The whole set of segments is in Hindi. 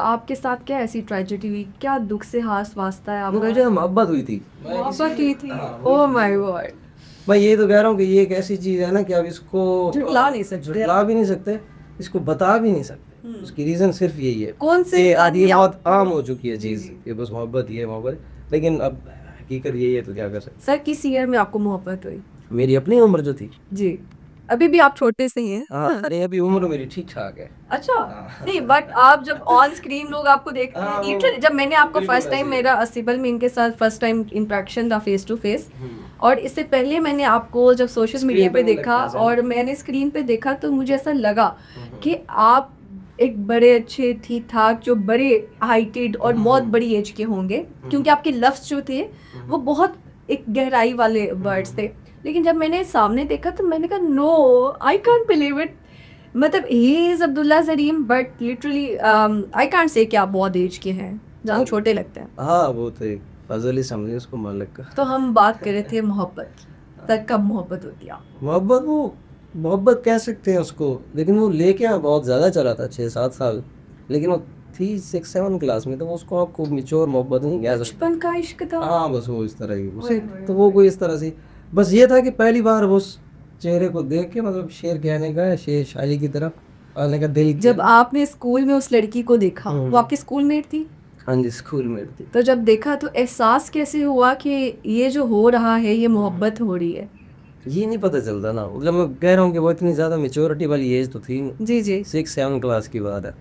आपके साथ क्या ऐसी ट्रेजेडी हुई, क्या दुख से हास वास्ता है आपका? मुझे मोहब्बत हुई थी। मोहब्बत की थी? Oh my God. मैं ये तो कह रहा हूँ कि ये एक ऐसी चीज है ना कि अब इसको झुठला नहीं सकते। झुठला भी नहीं सकते, इसको बता भी नहीं सकते। उसकी रीजन सिर्फ यही है। कौन से ये आज ये या- बहुत आम हो चुकी है चीज कि बस मोहब्बत, ये मोहब्बत, लेकिन अब हकीकत यही है तो क्या कर सकते। सर किस ईयर में आपको मोहब्बत हुई? मेरी अपनी उम्र जो थी, जी, अभी भी आप छोटे से ही हैं। हाँ अरे अभी उम्र मेरी ठीक ठाक है। अच्छा, नहीं बट आप जब ऑन स्क्रीन लोग आपको देखते हैं, हाँ, वो literally, जब मैंने आपको बिल्कुल फर्स्ट टाइम, ऐसे ही। मेरा असिबल में इनके साथ फर्स्ट टाइम इंटरेक्शन था फेस टू फेस, और इससे पहले मैंने आपको जब सोशल Screen मीडिया पे पे देखा लगता है और मैंने स्क्रीन पे देखा तो मुझे ऐसा लगा कि आप एक बड़े अच्छे ठीक ठाक जो बड़े हाइटेड और बहुत बड़ी एज के होंगे, क्योंकि आपके लफ्ज जो थे वो बहुत एक गहराई वाले वर्ड्स थे। लेकिन जब मैंने सामने देखा तो मैंने कहा no, I can't believe it. मतलब ही इज अब्दुल्ला जरीम but literally I can't say कि आप बहुत एज के हैं, ज़्यादा छोटे लगते हैं। हाँ वो तो एक फजल ही समझे उसको मालिक का। तो हम बात कर रहे थे मोहब्बत की, तक कब मोहब्बत होती है? मोहब्बत, वो मोहब्बत कह सकते हैं उसको, लेकिन वो लेके यहाँ बहुत ज़्यादा चला था, 6-7 साल। लेकिन वो थी 6-7 क्लास में, तो वो उसको आपको मिच्योर मोहब्बत नहीं कह सकते। बचपन का इश्क था। हाँ बस वो इस तरह की उसे, तो वो कोई इस तरह से, बस ये था कि पहली बार वो उस चेहरे को देख के मतलब शेर कहने का, शेर शायरी की तरफ आने का दिल किया। जब आपने स्कूल में उस लड़की को देखा, वो आपकी स्कूलमेट थी? हाँ जी, स्कूल में थी। तो जब देखा तो एहसास कैसे हुआ कि ये जो हो रहा है ये मोहब्बत हो रही है? ये नहीं पता चलता ना, मतलब मैं कह रहा हूँ कि वो इतनी ज़्यादा मेच्योरिटी वाली एज तो थी नहीं। जी जी। 6-7 क्लास की बात है,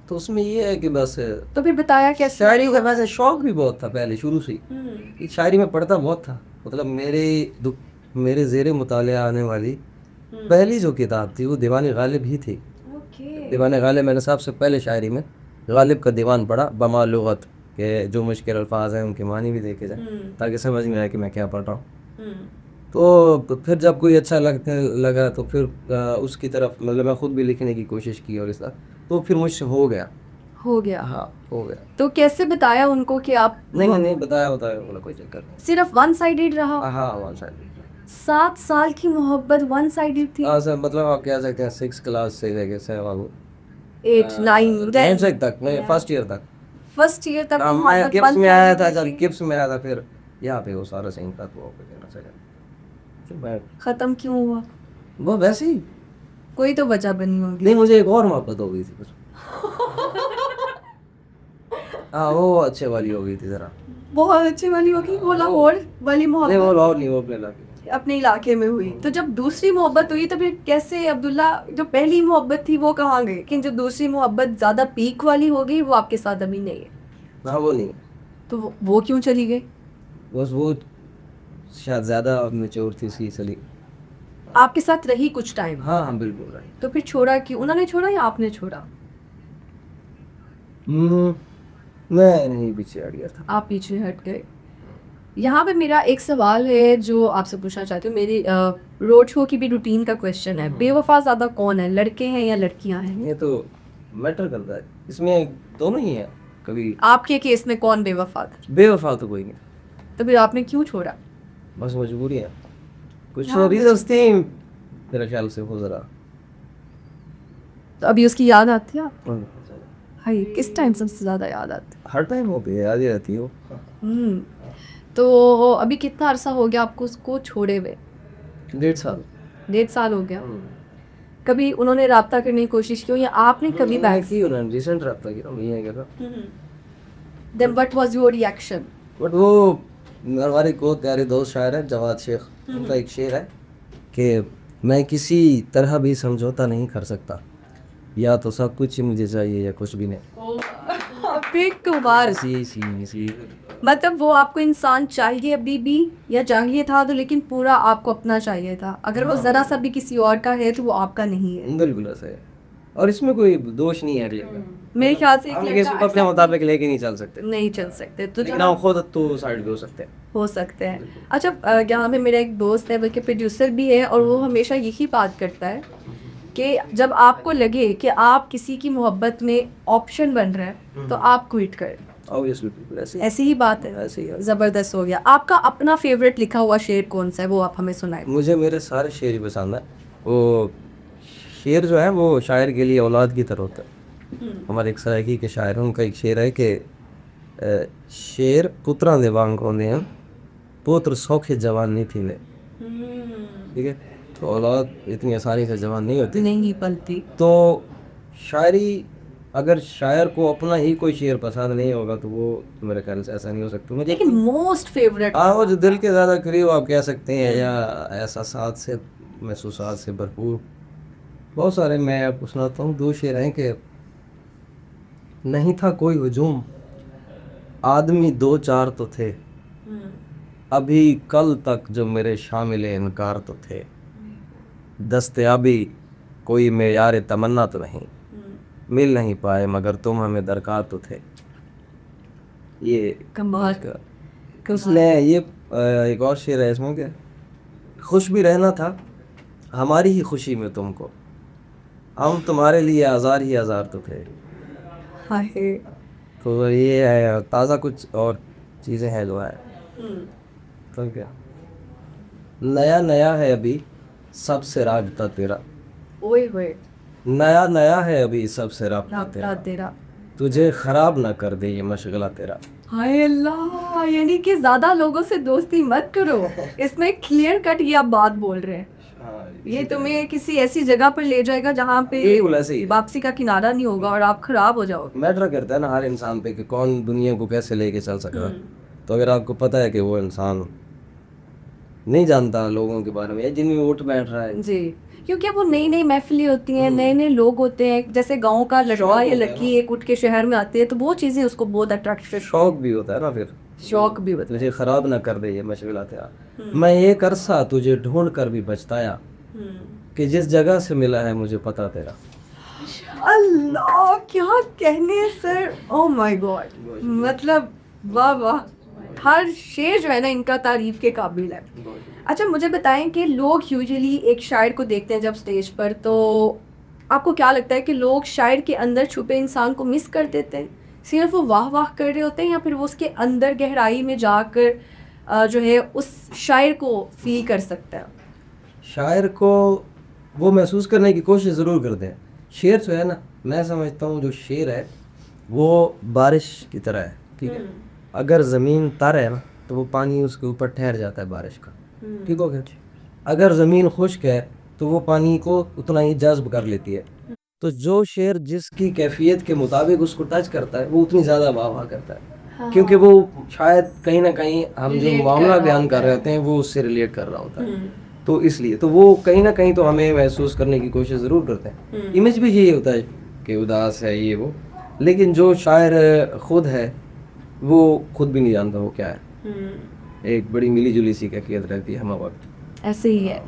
तो उसमें ये है कि बस तो फिर बताया कैसे? शायरी का वैसे शौक भी बहुत था पहले शुरू से ही। कि शायरी में पढ़ता बहुत था, मतलब मेरे ज़ेरे मुतालिया आने वाली पहली जो किताब थी वो दीवान गालिब ही थी। ओके। दीवान गालिब मैंने सबसे पहले शायरी में गालिब का दीवान पढ़ा, बमा लुगत के जो मुश्किल अल्फाज हैं उनके मानी भी देखे जाए ताकि समझ में आए कि मैं क्या पढ़ रहा हूँ। तो फिर जब कोई अच्छा लगने लगा तो फिर उसकी तरफ मतलब मैं खुद भी लिखने की कोशिश की और इस तरह, तो फिर मुझसे हो गया। हो गया। हाँ हो गया। तो कैसे बताया उनको कि आप? नहीं बताया बोला कोई चक्कर नहीं। सिर्फ वन साइडेड रहा? हाँ वन साइड। 7 साल की मोहब्बत वन साइडेड थी? हाँ सर, मतलब आप कह सकते हैं 6 क्लास से लेके 7 8 9 9 तक, नहीं फर्स्ट ईयर तक। फर्स्ट ईयर तक मैं मोहब्बत किप्स one में आया था, sided जब थी। किप्स में आया था फिर यहाँ पे वो सारा सीन था, तो कहना चाहिए फिर मैं खत्म क्यों हुआ? वो वैसे ही। कोई तो वजह बनी होगी। नहीं मुझे एक और मोहब्बत हो गई थी बस। हाँ वो अच्छे वाली हो गई थी जरा। बहुत अच्छी वाली होगी, वो लाहौर वाली नहीं वो मोहब्बत और नहीं, वो अपने इलाके की। अपने इलाके में हुई। तो जब दूसरी मोहब्बत हुई तो फिर कैसे अब्दुल्ला, जो पहली मोहब्बत थी वो कहाँ गई? लेकिन जो दूसरी मोहब्बत ज्यादा पीक वाली हो गई वो आपके साथ अभी नहीं है, हाँ वो नहीं, तो वो क्यों चली गई? बस वो शायद ज़्यादा मेच्योर थी इसलिए चली। आपके साथ रही कुछ टाइम, हाँ हाँ बिल्कुल राइट। तो फिर छोड़ा क्यों? उन्होंने छोड़ा या आपने छोड़ा? मैं नहीं पीछे हट गया था। आप पीछे हट गए। यहाँ पे मेरा एक सवाल है जो आपसे पूछना चाहती हूँ, मेरी रोड शो की भी रूटीन का क्वेश्चन है, बेवफा ज़्यादा कौन है, लड़के हैं या लड़कियाँ हैं? ये तो मैटर करता है, इसमें दोनों ही हैं। कभी आपके केस में कौन बेवफा था? बेवफा तो कोई नहीं, तो फिर आपने क्यों छोड़ा? बस मजबूरी है, कुछ हाँ, रीजंस थी मेरे ख्याल से वो जरा। तो अभी उसकी याद आती है आपको? हाय, किस टाइम सबसे ज़्यादा याद आती हर टाइम होती है, याद ही रहती है वो। है? तो अभी कितना अरसा हो गया आपको उसको छोड़े हुए? 1.5 साल। 1.5 साल हो गया। कभी उन्होंने राब्ता करने की कोशिश की या आपने कभी बैक? की उन्होंने रिसेंट रहा किया नहीं है क्या, then what was your reaction? But वो हमारे को प्यारे दोस्त शायर है जवाद शेख, उनका एक शेर है कि मैं किसी तरह भी समझौता नहीं कर सकता, या तो सब कुछ ही मुझे चाहिए या कुछ भी नहीं। बेकुमार। सी मतलब वो आपको इंसान चाहिए अभी भी, या चाहिए था तो लेकिन पूरा आपको अपना चाहिए था, अगर वो ज़रा सा भी किसी और का है तो वो आपका नहीं है। बिल्कुल ऐसा है, और इसमें कोई दोष नहीं है अगले का। मेरे ख्याल से एक हम लड़का इसको अपने मुताबिक लेके नहीं चल सकते, नहीं चल सकते तो लेकिन हम खुद तो साइड भी हो सकते हैं। हो सकते हैं। अच्छा, यहाँ पे मेरा एक दोस्त है बल्कि प्रोड्यूसर भी है, और वो हमेशा यही बात करता है कि जब आपको लगे कि आप किसी की मोहब्बत में ऑप्शन बन रहे हैं तो आप क्विट करें। ऑब्वियसली बिल्कुल ऐसे ऐसी ही बात है। ऐसे ही है। ज़बरदस्त हो गया। आपका अपना फेवरेट लिखा हुआ शेर कौन सा है, वो आप हमें सुनाएं। मुझे मेरे सारे शेर ही पसंद है। वो शेर जो है वो शायर के लिए औलाद की तरह होता है। हमारे एक सराइकी के शायरों का एक शेर है कि शेर पुत्रा दे वांग होंदे हैं, पुत्र सौखे जवान नहीं थी ले। ठीक है, तो औलाद इतनी आसानी से जवान नहीं होती। नहीं पलती। तो शायरी, अगर शायर को अपना ही कोई शेर पसंद नहीं होगा तो वो मेरे ख्याल से ऐसा नहीं हो सकता। मुझे लेकिन मोस्ट फेवरेट हाँ, वो जो दिल के ज़्यादा करीब आप कह सकते हैं, या एहसासात से महसूसात से भरपूर बहुत सारे मैं आपको सुनाता हूँ। दो शेर हैं कि नहीं था कोई हुजूम, आदमी दो चार तो थे, अभी कल तक जो मेरे शामिल इनकार तो थे, दस्तयाबी कोई मेयार तमन्ना तो नहीं, मिल नहीं पाए मगर तुम हमें दरकार तो थे। ये कमाल उसने ये एक और शेर है इसमें कि खुश भी रहना था हमारी ही खुशी में तुमको, हम तुम्हारे लिए आज़ार ही आज़ार तो थे। हाय। तो ये है ताज़ा कुछ और चीज़ें हैं जो है। तो क्या नया नया है अभी सबसे राबता तेरा, ओए होए नया नया है अभी सबसे राबता राबता तेरा, तेरा। तुझे खराब ना कर दे ये मशगला तेरा। हाय अल्लाह, यानी कि ज्यादा लोगों से दोस्ती मत करो। इसमें क्लियर कट ये आप बात बोल रहे हैं। ये तुम्हें किसी ऐसी जगह पर ले जाएगा जहाँ पे बिल्कुल ऐसे ही। वापसी का किनारा नहीं होगा और आप खराब हो जाओगे। मैटर करता है ना हर इंसान पे कि कौन दुनिया को कैसे लेके चल सकता है। तो अगर आपको पता है कि वो इंसान नहीं जानता लोगों के बारे में, जिनमें उठ बैठ रहा है, जी, क्योंकि वो नई नई महफिलें होती हैं, नए नए लोग होते हैं, जैसे गांव का लड़का या लड़की एक उठ के शहर में आती है, तो वो चीज़ें उसको बहुत अट्रैक्टिव, शौक भी होता है ना, फिर शौक भी होता तुझे खराब ना कर दे ये मशगला तेरा। मैं एक अरसा तुझे ढूंढ कर भी पछताया कि जिस जगह से मिला है मुझे पता तेरा। है। अल्लाह, क्या कहने सर, ओ माय गॉड, मतलब वाह वाह, हर शेर जो है ना इनका तारीफ के काबिल है। अच्छा मुझे बताएं कि लोग यूजुअली एक शायर को देखते हैं जब स्टेज पर, तो आपको क्या लगता है कि लोग शायर के अंदर छुपे इंसान को मिस कर देते हैं, सिर्फ वो वाह वाह कर रहे होते हैं, या फिर वो उसके अंदर गहराई में जाकर जो है उस शायर को फील कर सकता है? शायर को वो महसूस करने की कोशिश ज़रूर करते हैं। शेर जो है ना, मैं समझता हूँ जो शेर है वो बारिश की तरह है। ठीक है, अगर ज़मीन तर है ना तो वो पानी उसके ऊपर ठहर जाता है बारिश का। ठीक हो गया। अगर ज़मीन खुश्क है तो वो पानी को उतना ही जज्ब कर लेती है। तो जो शेर जिसकी कैफियत के मुताबिक उसको टच करता है वो उतनी ज़्यादा वाह वाह करता है। हाँ। क्योंकि वो शायद कहीं ना कहीं हम जो मामला बयान कर रहे होते हैं वो उससे रिलेट कर रहा होता है। तो इसलिए तो वो कहीं ना कहीं तो हमें महसूस करने की कोशिश ज़रूर करते हैं। इमेज भी यही होता है कि उदास है ये वो, लेकिन जो शायर खुद है वो खुद भी नहीं जानता वो क्या है। एक बड़ी मिली जुली सी कैफियत रहती है हम वक्त। ऐसे ही है।